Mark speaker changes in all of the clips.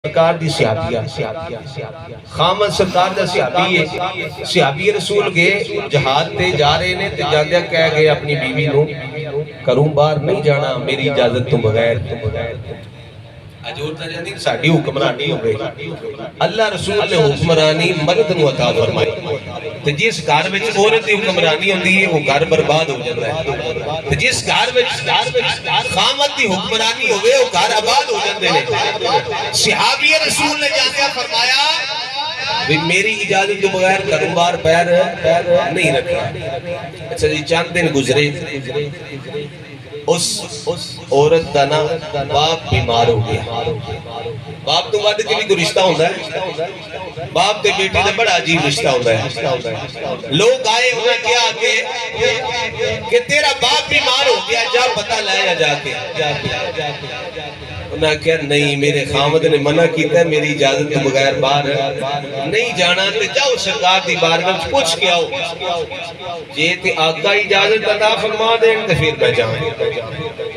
Speaker 1: سرکار دی صحابیہ خامد سرکار دا صحابی ہے صحابی رسول گئے جہاد تے جا رہے نے تے جاندیا کہہ گئے اپنی بیوی نو کروں باہر نہیں جانا میری اجازت تو بغیر اجورتا جاندی ساڑھی حکمرانی ہو گئی اللہ رسول نے حکمرانی مرد نو عطا فرمائی تے جس گھر وچ عورت دی حکمرانی ہوندی ہے وہ گھر برباد ہو جاتا ہے تے جس گھر وچ خامد دی حکمرانی ہوئے وہ گھر آباد ہو جاندے نے صحابی رسول نے جاندیا فرمایا میری اجازت تو بغیر کروں بار پیر نہیں رکھا اچھا جی چند دن گزرے اس عورت دا نا باپ بیمار ہو گیا باپ تو وعدے کے بھی کوئی رشتہ ہوتا ہے باپ تے بیٹی دا بڑا عجیب رشتہ ہوتا ہے لوگ آئے انہیں کیا کہ تیرا باپ بیمار ہو گیا جا پتہ لایا جا کے انہیں کہا نہیں میرے خامد نے منع کیتا ہے میری اجازت تو بغیر باہر نہیں جانا تے جاؤ سرکار دی بارگاہ میں پوچھ کے آؤ جے تے آقا اجازت عطا فرما دیں تے پھر میں جاؤں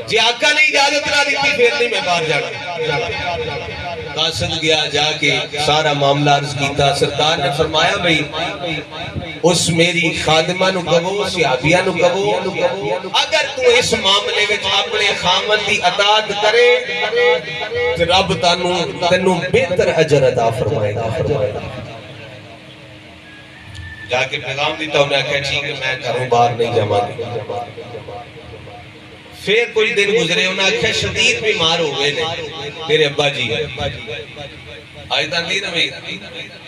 Speaker 1: جے آقا نے اجازت نہ دیتی پھر نہیں میں باہر جانا قاصد گیا جا کے سارا معاملہ عرض کیتا سرکار نے فرمایا بھئی اس میری خادمہ نو کہو صحابیہ نو کہو اگر تو اس معاملے وچ اپنے خامد دی اطاعت کرے تو رب تینوں بہتر اجر عطا فرمائے گا جا کے پیغام دیتا ہوں نے کہا ٹھیک ہے میں گھروں باہر نہیں جاواں گا پھر کوئی دن گزرے انہاں کہا شدید بیمار ہو گئے میرے ابا جی آج تاں نہیں نویں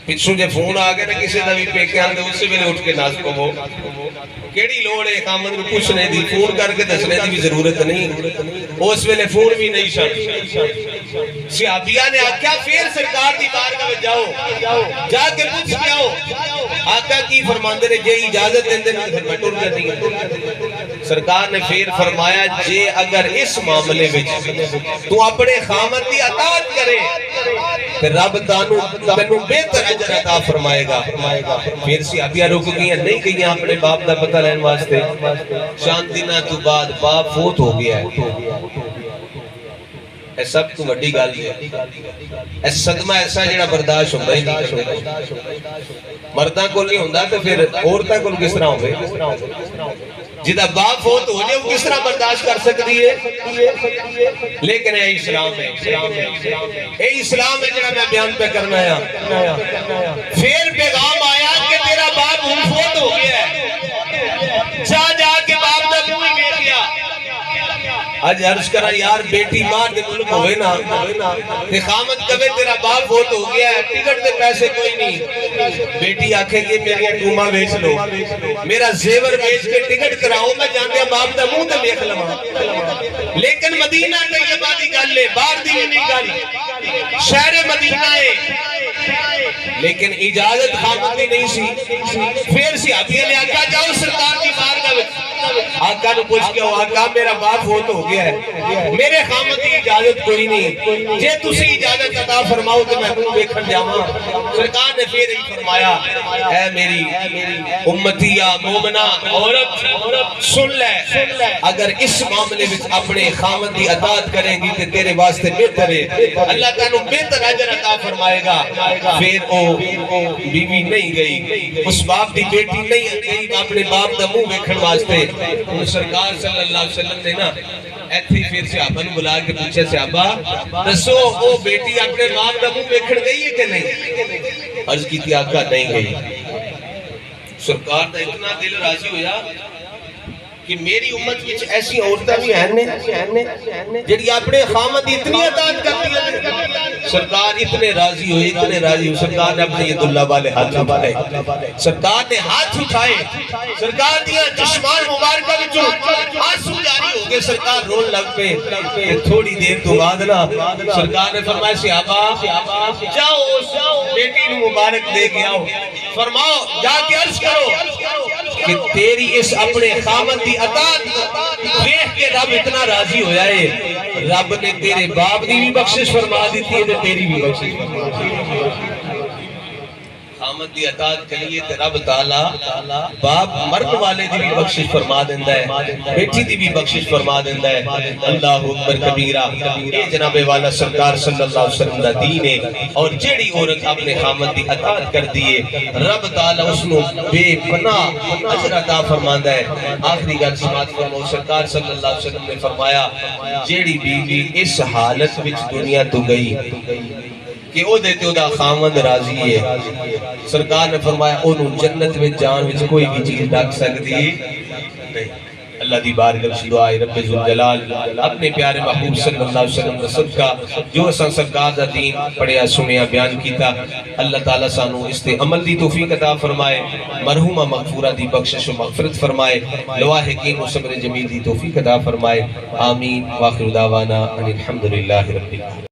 Speaker 1: پچھوں جے فون آگئے نا کسی دا بھی پیکے آندے اس سے بھی اٹھ کے ناز کو وہ کیڑی لوڑ ہے خامد کو پوچھنے دی فون کر کے دسنے دی بھی ضرورت نہیں اس ویلے فون بھی نہیں شان صحابیہ نے آکھیا پھر سرکار دی بارگاہ میں جاؤ جا کے پوچھ کے آؤ آقا کی فرماندے نے جے اجازت دیں دے پھر میں ٹر جاتی ہے سرکار نے پھر فرمایا جے اگر اس معاملے وچ تو اپنے خامد دی اطاعت کرے پھر رب تینوں بہتر اجر عطا فرمائے گا پھر صحابیہ رک گئی نہیں گئی اپنے باپ دا پتہ لین واسطے چند دنوں تو بعد باپ فوت ہو گیا ہے اے سب تو بڑی گل ہے اے صدمہ ایسا جڑا برداشت ہوندا ہی نہیں مرداں کول نہیں ہوندا تے پھر عورتاں کول کس طرح ہوے جدا باپ فوت ہو جائے وہ کس طرح برداشت کر سکتی ہے لیکن اے اسلام ہے اے اسلام ہے جڑا میں بیان پہ کرنا ہے پھر پیغام آیا کہ تیرا باپ فوت ہو گیا ہے جا کے باپ دا منہ ہی دیکھ گیا آج عرض کرا یار بیٹی ماں دے ملک ہوئے نا تے خامد کبھے تیرا باپ بہت ہو گیا ہے ٹکٹ دے پیسے کوئی نہیں بیٹی آکھے کہ میری ٹوما بیچ لو میرا زیور بیچ کے ٹکٹ کراؤ میں جانتے ہیں باپ دا منہ تے دیکھ لواں لیکن مدینہ طیبہ دی گل ہے باہر دی نہیں گل شہر مدینہ ہے لیکن اجازت خامد دی نہیں سی پھر صحابیہ نے آقا جاؤ سرکار کی بارگاہ میں آقا نے پوچھ کے آقا میرا باپ فوت ہو گیا ہے میرے خامد کی اجازت کوئی نہیں جے تسی اجازت عطا فرماؤ تو میں منہ دیکھن جاواں سرکار نے پھر ہی فرمایا اے میری امتیہ مومنہ عورت سن لے اگر اس معاملے میں اپنے خامد کی اطاعت کریں گی تو تیرے واسطے بہتر ہے اللہ تعالیٰ بہتر اجر عطا فرمائے گا پھر وہ بیوی نہیں گئی اس باپ دی بیٹی نہیں گئی اپنے باپ دا منہ دیکھن واسطے سرکار صلی اللہ علیہ وسلم نے نا ایتھی پھر صحابہ نے بلا کے پوچھے صحابہ دسو وہ بیٹی اپنے باپ دا منہ دیکھن گئی ہے کہ نہیں عرض کی تھی آقا نہیں گئی سرکار دا اتنا دل راضی ہویا کہ میری امت وچ ایسی عورتیں بھی ہیں جڑی اپنے خامد اتنی اطاعت کرتی ہیں سرکار اتنے راضی ہوئے سرکار نے اپنے ید اللہ والے ہاتھ اٹھائے سرکار نے ہاتھ اٹھائے سرکار دیا چشمان مبارکہ وچوں آنسو جاری ہو گئے سرکار رون لگ پہ تھوڑی دیر تو بعد نا سرکار نے فرمایا صحابہ جاؤ اس بیٹی نو مبارک دے کے آؤ فرماؤ جا کے عرض کرو کہ تیری اس اپنے خامد دی اطاعت دیکھ کے رب اتنا راضی ہویا ہے رب نے تیرے باپ دی بھی بخشش فرما دیتی ہے تیری بھی بخشش فرما دیتی ہے خامد دی اطاعت کریے تے رب تعالی باپ مرد والے دی بھی بخشش فرما دیندا ہے، بیٹی دی بھی بخشش فرما دیندا ہے۔ اللہ اکبر کبیرہ، اے جناب والا سرکار صلی اللہ علیہ وسلم دا دین ہے، اور جیڑی عورت اپنے خامد دی اطاعت کر دیے رب تعالی اس نو بے پناہ اجر عطا فرماندا ہے۔ آخری گل سماعت فرماؤ، سرکار صلی اللہ علیہ وسلم نے فرمایا جیڑی بیوی اس حالت وچ دنیا تو گئی کہ او دیتے او دا خامد راضی ہے، سرکار نے فرمایا انہوں جنت میں جان وچ کوئی بھی چیز ڈاک سکتی نہیں۔ اللہ دی بارگاہ وچ دعا ہے رب ذوالجلال اپنے پیارے محبوب صلی اللہ علیہ وسلم کا صدقہ جو اساں سرکار دا دین پڑھیا سنیا بیان کیتا، اللہ تعالیٰ سانو اس تے عمل دی توفیق عطا فرمائے، مرحومہ مغفورہ دی بخشش و مغفرت فرمائے، لواحقین و صبر جمیل دی توفیق عطا فرمائے۔ آمین۔ واخر دعوانا ان الحمدللہ رب العالمین۔